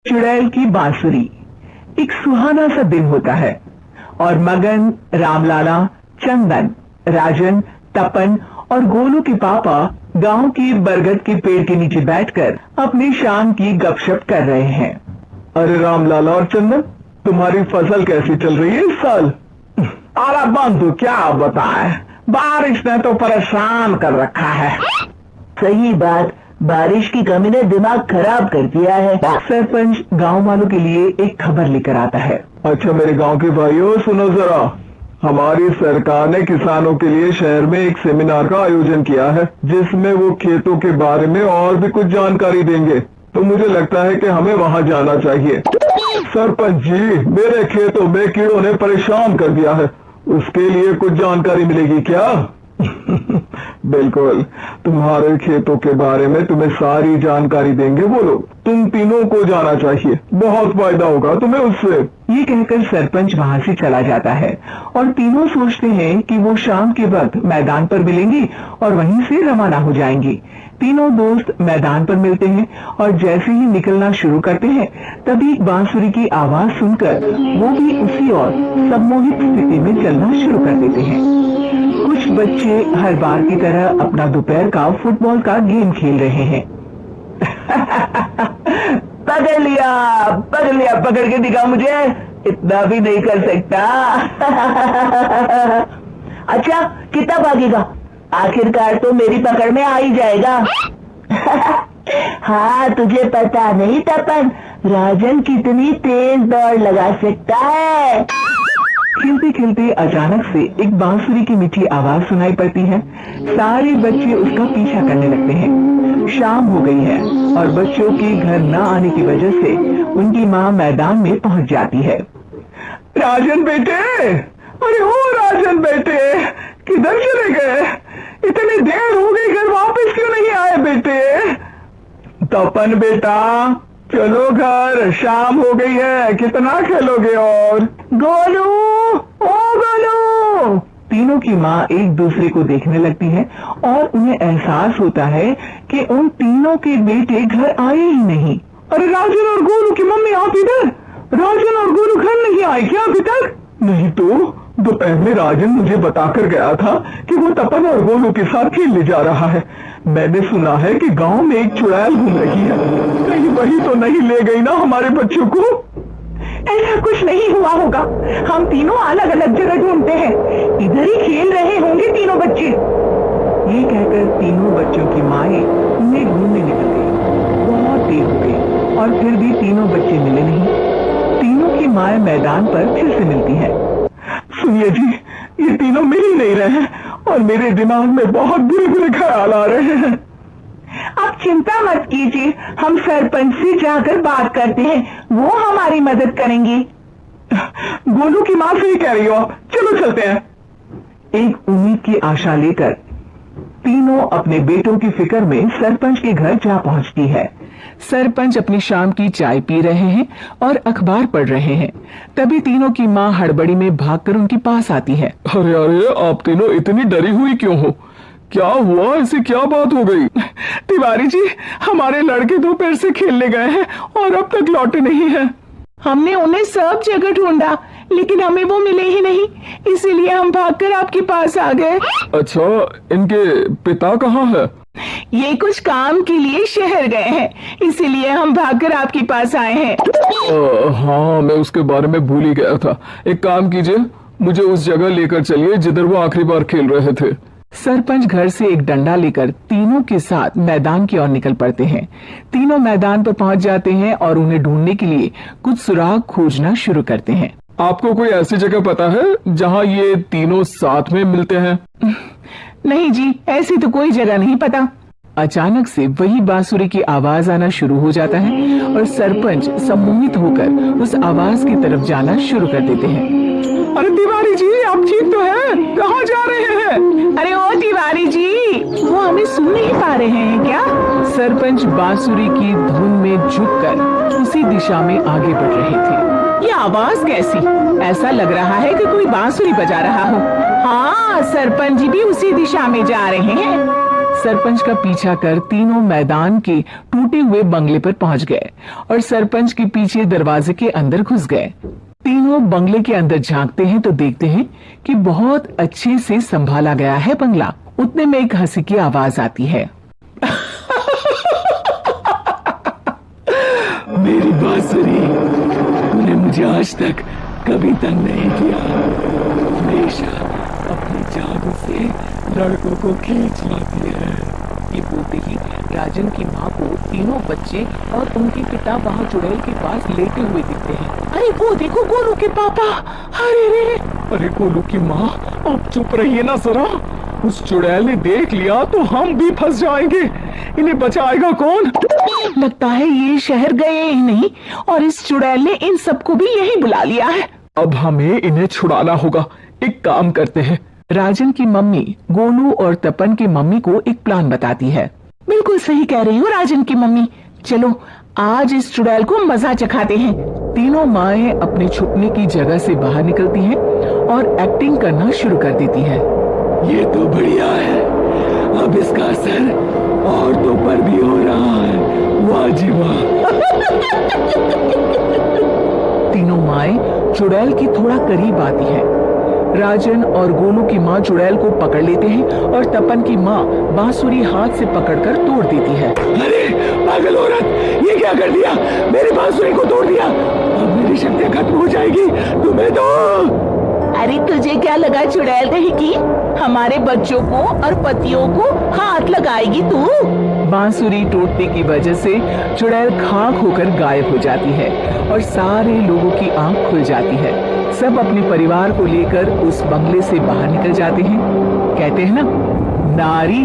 चुड़ैल की बांसुरी। एक सुहाना सा दिन होता है और मगन, रामलाला, चंदन, राजन, तपन और गोलू के पापा गांव की बरगद के पेड़ के नीचे बैठकर अपनी शाम की गपशप कर रहे हैं। अरे रामलाला और चंदन, तुम्हारी फसल कैसी चल रही है इस साल? अरे बंधु, क्या बताएं, बारिश ने तो परेशान कर रखा है। सही बात, बारिश की कमी ने दिमाग खराब कर दिया है। सरपंच गांव वालों के लिए एक खबर लेकर आता है। अच्छा मेरे गांव के भाइयों, सुनो जरा, हमारी सरकार ने किसानों के लिए शहर में एक सेमिनार का आयोजन किया है, जिसमें वो खेतों के बारे में और भी कुछ जानकारी देंगे। तो मुझे लगता है कि हमें वहां जाना चाहिए। सरपंच जी, मेरे खेतों में कीड़ों ने परेशान कर दिया है, उसके लिए कुछ जानकारी मिलेगी क्या? बिल्कुल, तुम्हारे खेतों के बारे में तुम्हें सारी जानकारी देंगे वो लोग। तुम तीनों को जाना चाहिए, बहुत फायदा होगा तुम्हें उससे। ये कहकर सरपंच वहाँ से चला जाता है और तीनों सोचते हैं कि वो शाम के वक्त मैदान पर मिलेंगे और वहीं से रवाना हो जाएंगे। तीनों दोस्त मैदान पर मिलते हैं और जैसे ही निकलना शुरू करते हैं तभी बांसुरी की आवाज सुनकर वो भी उसी ओर सम्मोहित स्थिति में चलना शुरू कर देते हैं। कुछ बच्चे हर बार की तरह अपना दोपहर का फुटबॉल का गेम खेल रहे हैं। पकड़ लिया, पकड़ लिया, पकड़ के दिखा मुझे, इतना भी नहीं कर सकता। अच्छा, कितना भागेगा? आखिरकार तो मेरी पकड़ में आ ही जाएगा। हाँ, तुझे पता नहीं तपन, राजन कितनी तेज दौड़ लगा सकता है। खेलते खेलते अचानक से एक बांसुरी की मीठी आवाज सुनाई पड़ती है। सारे बच्चे उसका पीछा करने लगते हैं। शाम हो गई है और बच्चों के घर न आने की वजह से उनकी माँ मैदान में पहुंच जाती है। राजन बेटे, अरे हो राजन बेटे, किधर चले गए? इतनी देर हो गई, घर वापस क्यों नहीं आए बेटे? तपन बेटा, चलो घर, शाम हो गई है, कितना खेलोगे? और गोलू, ओ गोलू। तीनों की माँ एक दूसरे को देखने लगती है और उन्हें एहसास होता है कि उन तीनों के बेटे घर आए ही नहीं। अरे राजन और गोलू की मम्मी, आप इधर? राजन और गोलू घर नहीं आए क्या अभी तक? नहीं तो दोपहर में राजन मुझे बताकर गया था कि वो तपन और गोलू के साथ खेलने जा रहा है। मैंने सुना है कि गांव में एक चुड़ैल घूम रही है, कहीं वही तो नहीं ले गई ना हमारे बच्चों को? ऐसा कुछ नहीं हुआ होगा, हम तीनों अलग अलग जगह ढूंढते हैं, इधर ही खेल रहे होंगे तीनों बच्चे। ये कहकर तीनों बच्चों की माएं उन्हें ढूंढने निकल गई। बहुत देर हो गई और फिर भी तीनों बच्चे मिले नहीं। तीनों की माएं मैदान पर फिर से मिलती है। सुनिए जी, ये तीनों मिल ही नहीं रहे हैं और मेरे दिमाग में बहुत बुरे बुरे ख्याल आ रहे हैं। आप चिंता मत कीजिए, हम सरपंच से जाकर बात करते हैं, वो हमारी मदद करेंगे। गोलू की माँ से ही कह रही हो, चलो चलते हैं। एक उम्मीद की आशा लेकर तीनों अपने बेटों की फिक्र में सरपंच के घर जा पहुंचती है। सरपंच अपनी शाम की चाय पी रहे हैं और अखबार पढ़ रहे हैं। तभी तीनों की माँ हड़बड़ी में भागकर उनके पास आती है। अरे अरे, आप तीनों इतनी डरी हुई क्यों हो? क्या हुआ? ऐसी क्या बात हो गई? तिवारी जी, हमारे लड़के दोपहर से खेलने गए हैं और अब तक लौटे नहीं हैं। हमने उन्हें सब जगह ढूंढा लेकिन हमें वो मिले ही नहीं, इसीलिए हम भागकर आपके पास आ गए। अच्छा, इनके पिता कहाँ है? ये कुछ काम के लिए शहर गए हैं, इसीलिए हम भागकर आपके पास आए हैं। हाँ, मैं उसके बारे में भूल ही गया था। एक काम कीजिए, मुझे उस जगह लेकर चलिए जिधर वो आखिरी बार खेल रहे थे। सरपंच घर से एक डंडा लेकर तीनों के साथ मैदान की ओर निकल पड़ते हैं। तीनों मैदान पर पहुंच जाते हैं और उन्हें ढूंढने के लिए कुछ सुराग खोजना शुरू करते हैं। आपको कोई ऐसी जगह पता है जहां ये तीनों साथ में मिलते हैं? नहीं जी, ऐसी तो कोई जगह नहीं पता। अचानक से वही बांसुरी की आवाज आना शुरू हो जाता है और सरपंच सम्मोहित होकर उस आवाज की तरफ जाना शुरू कर देते हैं। अरे तिवारी जी, आप ठीक तो हैं? कहाँ जा रहे हैं? अरे ओ तिवारी जी, वो हमें सुन नहीं पा रहे हैं क्या? सरपंच बांसुरी की धुन में झुककर उसी दिशा में आगे बढ़ रहे थे। ये आवाज कैसी? ऐसा लग रहा है कि कोई बांसुरी बजा रहा हो। हाँ, सरपंच जी भी उसी दिशा में जा रहे हैं। सरपंच का पीछा कर तीनों मैदान के टूटे हुए बंगले पर पहुंच गए और सरपंच के पीछे दरवाजे के अंदर घुस गए। तीनों बंगले के अंदर झांकते हैं तो देखते हैं कि बहुत अच्छे से संभाला गया है बंगला। उतने में एक हंसी की आवाज आती है। मेरी बांसुरी, तूने मुझे आज तक कभी तंग नहीं किया। हमेशा अपने जादू से लड़कों को खींच लाती है। ये बोलते ही राजन की माँ को तीनों बच्चे और उनके पिता वहाँ चुड़ैल के पास लेटे हुए दिखते हैं। अरे वो देखो गोलू के पापा। अरे रे, अरे गोलू की माँ, अब चुप रहिए ना जरा। उस चुड़ैल ने देख लिया तो हम भी फंस जाएंगे। इन्हें बचाएगा कौन? लगता है ये शहर गए ही नहीं और इस चुड़ैल ने इन सबको भी यही बुला लिया है। अब हमें इन्हें छुड़ाना होगा। एक काम करते हैं। राजन की मम्मी गोलू और तपन की मम्मी को एक प्लान बताती है। बिल्कुल सही कह रही हो राजन की मम्मी, चलो आज इस चुड़ैल को मजा चखाते हैं। तीनों माएं अपने छुपने की जगह से बाहर निकलती हैं और एक्टिंग करना शुरू कर देती है। ये तो बढ़िया है, अब इसका असर औरतों पर भी हो रहा है। वाह जी वाह। तीनों माएं चुड़ैल की थोड़ा करीब आती है। राजन और गोलू की माँ चुड़ैल को पकड़ लेते हैं और तपन की माँ बांसुरी हाथ से पकड़कर तोड़ देती है। अरे पागल औरत, ये क्या कर दिया? मेरी बांसुरी को तोड़ दिया। अब मेरी शक्तियाँ खत्म हो जाएगी। तुम्हें तो अरे तुझे क्या लगा चुड़ैल रहेगी? हमारे बच्चों को और पतियों को हाथ लगाएगी तू? बांसुरी टूटने की वजह से चुड़ैल खाक होकर गायब हो जाती है और सारे लोगों की आंख खुल जाती है। सब अपने परिवार को लेकर उस बंगले से बाहर निकल जाते हैं। कहते हैं ना, नारी